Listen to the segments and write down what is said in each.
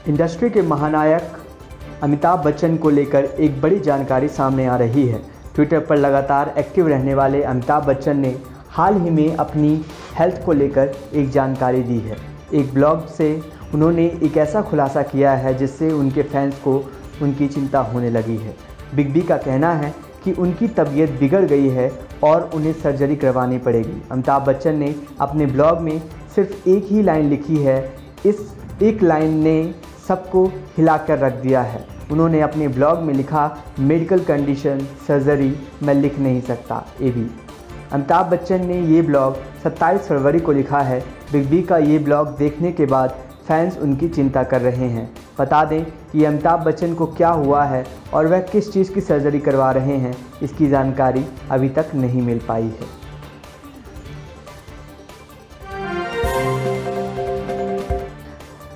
Industry के महानायक अमिताभ बच्चन को लेकर एक बड़ी जानकारी सामने आ रही है। ट्विटर पर लगातार एक्टिव रहने वाले अमिताभ बच्चन ने हाल ही में अपनी हेल्थ को लेकर एक जानकारी दी है। एक ब्लॉग से उन्होंने एक ऐसा खुलासा किया है जिससे उनके फैंस को उनकी चिंता होने लगी है। बिग बी का कहना है कि उनकी तबीयत बिगड़ गई है और उन्हें सर्जरी करवानी पड़ेगी। अमिताभ बच्चन ने अपने ब्लॉग में सिर्फ एक ही लाइन लिखी है। इस एक लाइन ने सबको हिलाकर रख दिया है। उन्होंने अपने ब्लॉग में लिखा, मेडिकल कंडीशन सर्जरी मैं लिख नहीं सकता एबी। अमिताभ बच्चन ने ये ब्लॉग 27 फरवरी को लिखा है। बिग बी का ये ब्लॉग देखने के बाद फैंस उनकी चिंता कर रहे हैं। बता दें कि अमिताभ बच्चन को क्या हुआ है और वह किस चीज़ की सर्जरी करवा रहे हैं, इसकी जानकारी अभी तक नहीं मिल पाई है।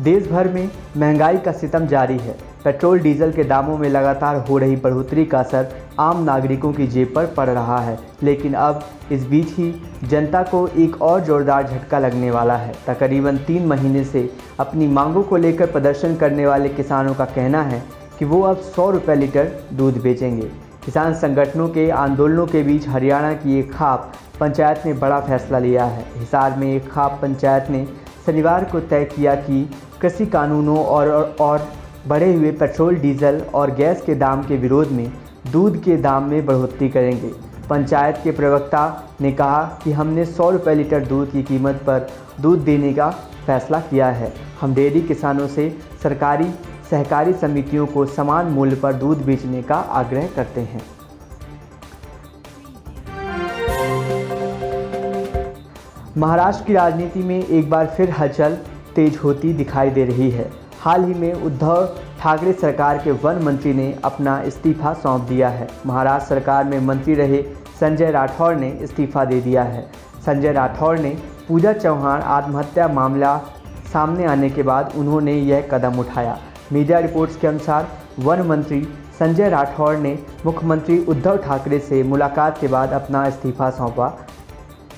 देश भर में महंगाई का सितम जारी है। पेट्रोल डीजल के दामों में लगातार हो रही बढ़ोतरी का असर आम नागरिकों की जेब पर पड़ रहा है। लेकिन अब इस बीच ही जनता को एक और जोरदार झटका लगने वाला है। तकरीबन 3 महीने से अपनी मांगों को लेकर प्रदर्शन करने वाले किसानों का कहना है कि वो अब 100 रुपये लीटर दूध बेचेंगे। किसान संगठनों के आंदोलनों के बीच हरियाणा की एक खाप पंचायत ने बड़ा फैसला लिया है। हिसार में एक खाप पंचायत ने शनिवार को तय किया कि कृषि कानूनों और बढ़े हुए पेट्रोल डीजल और गैस के दाम के विरोध में दूध के दाम में बढ़ोतरी करेंगे। पंचायत के प्रवक्ता ने कहा कि हमने 100 रुपये लीटर दूध की कीमत पर दूध देने का फैसला किया है। हम डेयरी किसानों से सरकारी सहकारी समितियों को समान मूल्य पर दूध बेचने का आग्रह करते हैं। महाराष्ट्र की राजनीति में एक बार फिर हलचल तेज होती दिखाई दे रही है। हाल ही में उद्धव ठाकरे सरकार के वन मंत्री ने अपना इस्तीफा सौंप दिया है। महाराष्ट्र सरकार में मंत्री रहे संजय राठौड़ ने इस्तीफा दे दिया है। संजय राठौड़ ने पूजा चौहान आत्महत्या मामला सामने आने के बाद उन्होंने यह कदम उठाया। मीडिया रिपोर्ट्स के अनुसार वन मंत्री संजय राठौड़ ने मुख्यमंत्री उद्धव ठाकरे से मुलाकात के बाद अपना इस्तीफा सौंपा।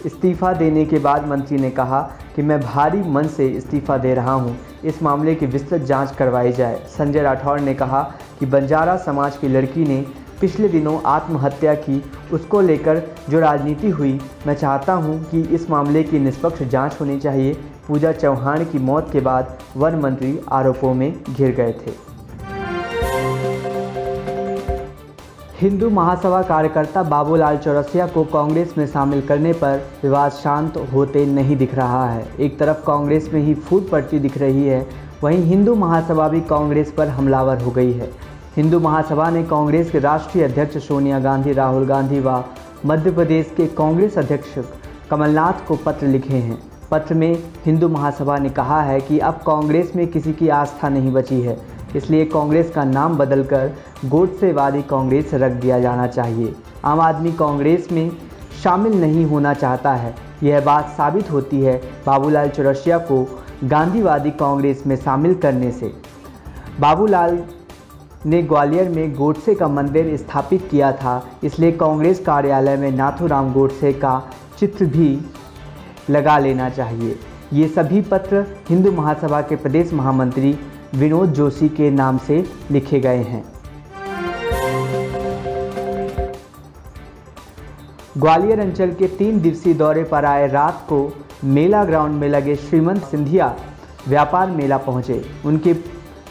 इस्तीफा देने के बाद मंत्री ने कहा कि मैं भारी मन से इस्तीफा दे रहा हूं, इस मामले की विस्तृत जांच करवाई जाए। संजय राठौड़ ने कहा कि बंजारा समाज की लड़की ने पिछले दिनों आत्महत्या की, उसको लेकर जो राजनीति हुई, मैं चाहता हूं कि इस मामले की निष्पक्ष जांच होनी चाहिए। पूजा चौहान की मौत के बाद वन मंत्री आरोपों में घिर गए थे। हिंदू महासभा कार्यकर्ता बाबूलाल चौरसिया को कांग्रेस में शामिल करने पर विवाद शांत होते नहीं दिख रहा है। एक तरफ कांग्रेस में ही फूट पड़ती दिख रही है, वहीं हिंदू महासभा भी कांग्रेस पर हमलावर हो गई है। हिंदू महासभा ने कांग्रेस के राष्ट्रीय अध्यक्ष सोनिया गांधी, राहुल गांधी व मध्य प्रदेश के कांग्रेस अध्यक्ष कमलनाथ को पत्र लिखे हैं। पत्र में हिंदू महासभा ने कहा है कि अब कांग्रेस में किसी की आस्था नहीं बची है, इसलिए कांग्रेस का नाम बदलकर गोडसेवादी कांग्रेस रख दिया जाना चाहिए। आम आदमी कांग्रेस में शामिल नहीं होना चाहता है। यह बात साबित होती है बाबूलाल चौरसिया को गांधीवादी कांग्रेस में शामिल करने से। बाबूलाल ने ग्वालियर में गोडसे का मंदिर स्थापित किया था, इसलिए कांग्रेस कार्यालय में नाथूराम गोडसे का चित्र भी लगा लेना चाहिए। ये सभी पत्र हिंदू महासभा के प्रदेश महामंत्री विनोद जोशी के नाम से लिखे गए हैं। ग्वालियर अंचल के 3 दिवसीय दौरे पर आए रात को मेला ग्राउंड में लगे श्रीमंत सिंधिया व्यापार मेला पहुंचे। उनके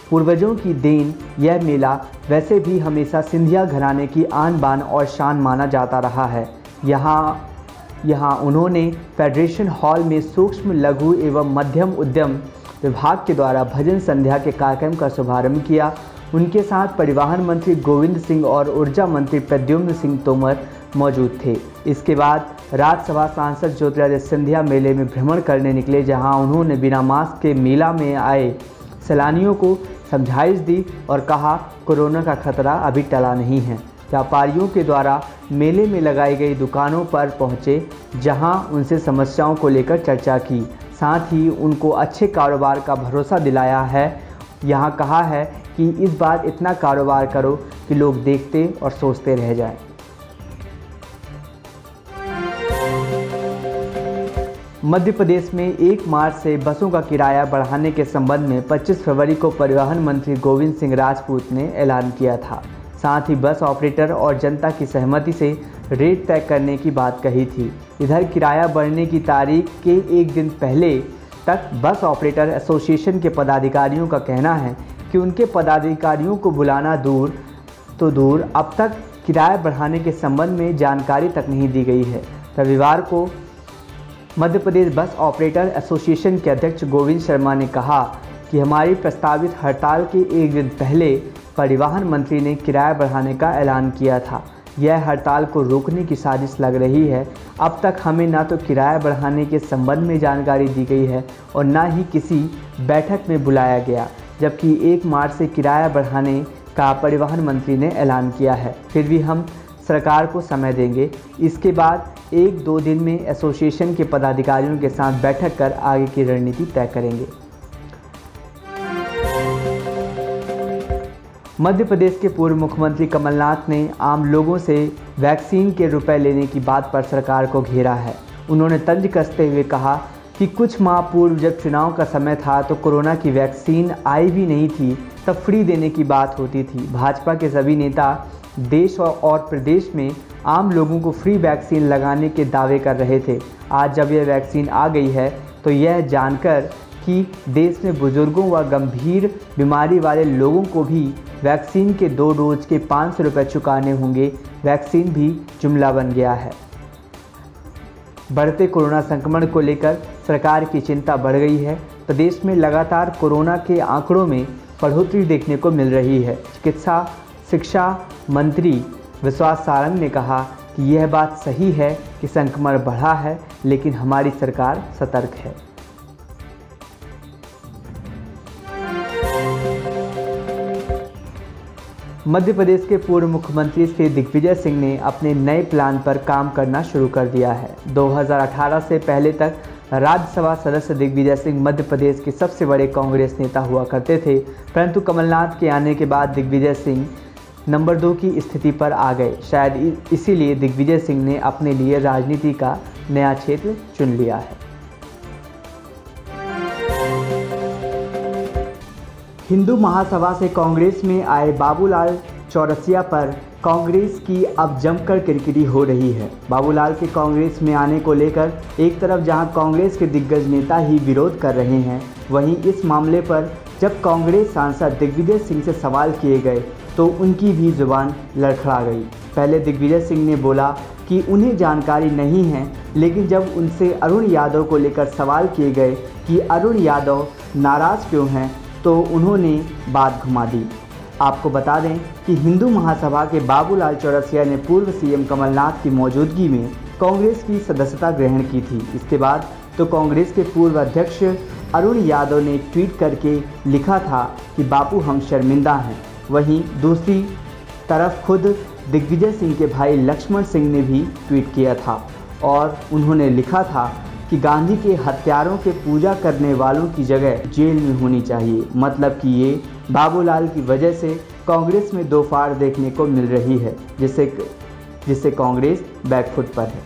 पूर्वजों की देन यह मेला वैसे भी हमेशा सिंधिया घराने की आन बान और शान माना जाता रहा है। यहाँ उन्होंने फेडरेशन हॉल में सूक्ष्म लघु एवं मध्यम उद्यम विभाग के द्वारा भजन संध्या के कार्यक्रम का शुभारंभ किया। उनके साथ परिवहन मंत्री गोविंद सिंह और ऊर्जा मंत्री प्रद्युम्न सिंह तोमर मौजूद थे। इसके बाद राज्यसभा सांसद ज्योतिरादित्य सिंधिया मेले में भ्रमण करने निकले, जहां उन्होंने बिना मास्क के मेला में आए सैलानियों को समझाइश दी और कहा कोरोना का खतरा अभी टला नहीं है। व्यापारियों के द्वारा मेले में लगाई गई दुकानों पर पहुंचे, जहां उनसे समस्याओं को लेकर चर्चा की, साथ ही उनको अच्छे कारोबार का भरोसा दिलाया है। यहाँ कहा है कि इस बार इतना कारोबार करो कि लोग देखते और सोचते रह जाएं। मध्य प्रदेश में 1 मार्च से बसों का किराया बढ़ाने के संबंध में 25 फरवरी को परिवहन मंत्री गोविंद सिंह राजपूत ने ऐलान किया था। साथ ही बस ऑपरेटर और जनता की सहमति से रेट तय करने की बात कही थी। इधर किराया बढ़ने की तारीख के एक दिन पहले तक बस ऑपरेटर एसोसिएशन के पदाधिकारियों का कहना है कि उनके पदाधिकारियों को बुलाना दूर तो दूर, अब तक किराया बढ़ाने के संबंध में जानकारी तक नहीं दी गई है। रविवार को Madhya Pradesh bus operator association के अध्यक्ष गोविंद शर्मा ने कहा कि हमारी प्रस्तावित हड़ताल के एक दिन पहले परिवहन मंत्री ने किराया बढ़ाने का ऐलान किया था। यह हड़ताल को रोकने की साजिश लग रही है। अब तक हमें ना तो किराया बढ़ाने के संबंध में जानकारी दी गई है और ना ही किसी बैठक में बुलाया गया, जबकि 1 मार्च से किराया बढ़ाने का परिवहन मंत्री ने ऐलान किया है। फिर भी हम सरकार को समय देंगे। इसके बाद 1-2 दिन में एसोसिएशन के पदाधिकारियों के साथ बैठक कर आगे की रणनीति तय करेंगे। मध्य प्रदेश के पूर्व मुख्यमंत्री कमलनाथ ने आम लोगों से वैक्सीन के रुपए लेने की बात पर सरकार को घेरा है। उन्होंने तंज कसते हुए कहा कि कुछ माह पूर्व जब चुनाव का समय था तो कोरोना की वैक्सीन आई भी नहीं थी, तब फ्री देने की बात होती थी। भाजपा के सभी नेता देश और प्रदेश में आम लोगों को फ्री वैक्सीन लगाने के दावे कर रहे थे। आज जब यह वैक्सीन आ गई है तो यह जानकर कि देश में बुजुर्गों व गंभीर बीमारी वाले लोगों को भी वैक्सीन के 2 डोज के 500 रुपये चुकाने होंगे, वैक्सीन भी जुमला बन गया है। बढ़ते कोरोना संक्रमण को लेकर सरकार की चिंता बढ़ गई है। प्रदेश में लगातार कोरोना के आंकड़ों में बढ़ोतरी देखने को मिल रही है। चिकित्सा शिक्षा मंत्री विश्वास सारंग ने कहा कि यह बात सही है कि संक्रमण बढ़ा है, लेकिन हमारी सरकार सतर्क है। मध्य प्रदेश के पूर्व मुख्यमंत्री श्री दिग्विजय सिंह ने अपने नए प्लान पर काम करना शुरू कर दिया है। 2018 से पहले तक राज्यसभा सदस्य दिग्विजय सिंह मध्य प्रदेश के सबसे बड़े कांग्रेस नेता हुआ करते थे, परंतु कमलनाथ के आने के बाद दिग्विजय सिंह नंबर 2 की स्थिति पर आ गए। शायद इसीलिए दिग्विजय सिंह ने अपने लिए राजनीति का नया क्षेत्र चुन लिया है। हिंदू महासभा से कांग्रेस में आए बाबूलाल चौरसिया पर कांग्रेस की अब जमकर किरकिरी हो रही है। बाबूलाल के कांग्रेस में आने को लेकर एक तरफ जहां कांग्रेस के दिग्गज नेता ही विरोध कर रहे हैं, वहीं इस मामले पर जब कांग्रेस सांसद दिग्विजय सिंह से सवाल किए गए तो उनकी भी जुबान लड़खड़ा गई। पहले दिग्विजय सिंह ने बोला कि उन्हें जानकारी नहीं है, लेकिन जब उनसे अरुण यादव को लेकर सवाल किए गए कि अरुण यादव नाराज़ क्यों हैं, तो उन्होंने बात घुमा दी। आपको बता दें कि हिंदू महासभा के बाबूलाल चौरसिया ने पूर्व सीएम कमलनाथ की मौजूदगी में कांग्रेस की सदस्यता ग्रहण की थी। इसके बाद तो कांग्रेस के पूर्व अध्यक्ष अरुण यादव ने ट्वीट करके लिखा था कि बापू हम शर्मिंदा हैं। वहीं दूसरी तरफ खुद दिग्विजय सिंह के भाई लक्ष्मण सिंह ने भी ट्वीट किया था और उन्होंने लिखा था कि गांधी के हत्यारों के पूजा करने वालों की जगह जेल में होनी चाहिए। मतलब कि ये बाबूलाल की वजह से कांग्रेस में दो फाड़ देखने को मिल रही है, जिससे कांग्रेस बैकफुट पर है।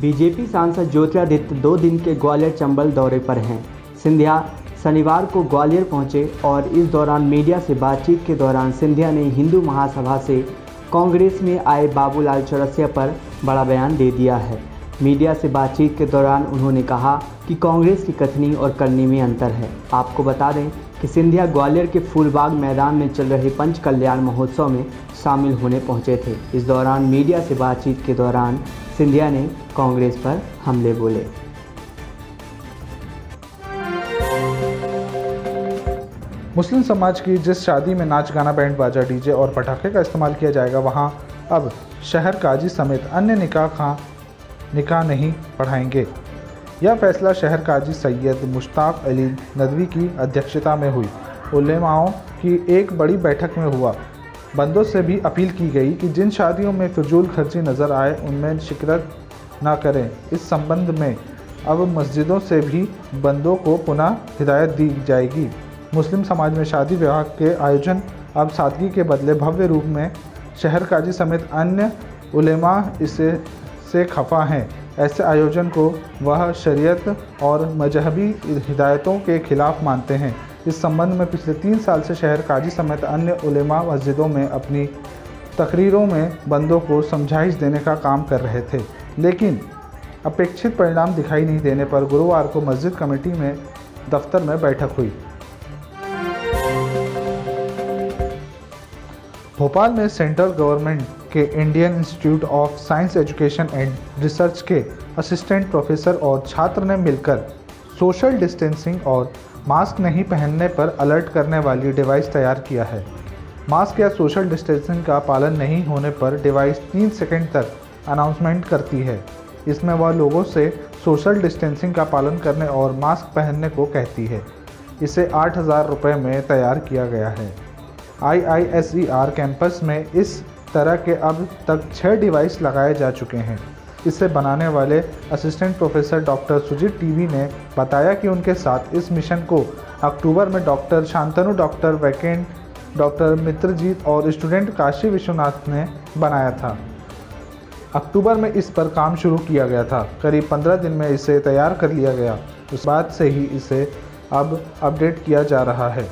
बीजेपी सांसद ज्योतिरादित्य 2 दिन के ग्वालियर चंबल दौरे पर हैं। सिंधिया शनिवार को ग्वालियर पहुंचे और इस दौरान मीडिया से बातचीत के दौरान सिंधिया ने हिंदू महासभा से कांग्रेस में आए बाबूलाल चौरसिया पर बड़ा बयान दे दिया है। मीडिया से बातचीत के दौरान उन्होंने कहा कि कांग्रेस की कथनी और करनी में अंतर है। आपको बता दें कि सिंधिया ग्वालियर के फूलबाग मैदान में चल रहे पंच कल्याण महोत्सव में शामिल होने पहुंचे थे। इस दौरान मीडिया से बातचीत के दौरान सिंधिया ने कांग्रेस पर हमले बोले। मुस्लिम समाज की जिस शादी में नाच गाना बैंड बाजा डीजे और पटाखे का इस्तेमाल किया जाएगा, वहां अब शहर काजी समेत अन्य निकाह नहीं पढ़ाएंगे। यह फैसला शहर काजी सैयद मुश्ताक अली नदवी की अध्यक्षता में हुई उलेमाओं की एक बड़ी बैठक में हुआ। बंदों से भी अपील की गई कि जिन शादियों में फिजूल खर्ची नज़र आए उनमें शिरकत न करें। इस संबंध में अब मस्जिदों से भी बंदों को पुनः हिदायत दी जाएगी। मुस्लिम समाज में शादी विवाह के आयोजन अब सादगी के बदले भव्य रूप में शहर काजी समेत अन्य उलेमा इसे से खफा हैं। ऐसे आयोजन को वह शरीयत और मजहबी हिदायतों के खिलाफ मानते हैं। इस संबंध में पिछले 3 साल से शहर काजी समेत अन्य उलेमा मस्जिदों में अपनी तकरीरों में बंदों को समझाइश देने का काम कर रहे थे, लेकिन अपेक्षित परिणाम दिखाई नहीं देने पर गुरुवार को मस्जिद कमेटी में दफ्तर में बैठक हुई। भोपाल में सेंट्रल गवर्नमेंट के Indian institute of science education and research के असिस्टेंट प्रोफेसर और छात्र ने मिलकर सोशल डिस्टेंसिंग और मास्क नहीं पहनने पर अलर्ट करने वाली डिवाइस तैयार किया है। मास्क या सोशल डिस्टेंसिंग का पालन नहीं होने पर डिवाइस 3 सेकंड तक अनाउंसमेंट करती है। इसमें वह लोगों से सोशल डिस्टेंसिंग का पालन करने और मास्क पहनने को कहती है। इसे 8,000 रुपये में तैयार किया गया है। IISER कैंपस में इस तरह के अब तक 6 डिवाइस लगाए जा चुके हैं। इसे बनाने वाले assistant professor doctor Sujit TV ने बताया कि उनके साथ इस मिशन को अक्टूबर में doctor Shantanu, doctor Vaikant, doctor Mitrajit और स्टूडेंट काशी विश्वनाथ ने बनाया था। अक्टूबर में इस पर काम शुरू किया गया था। करीब 15 दिन में इसे तैयार कर लिया गया। उस बाद से ही इसे अब अपडेट किया जा रहा है।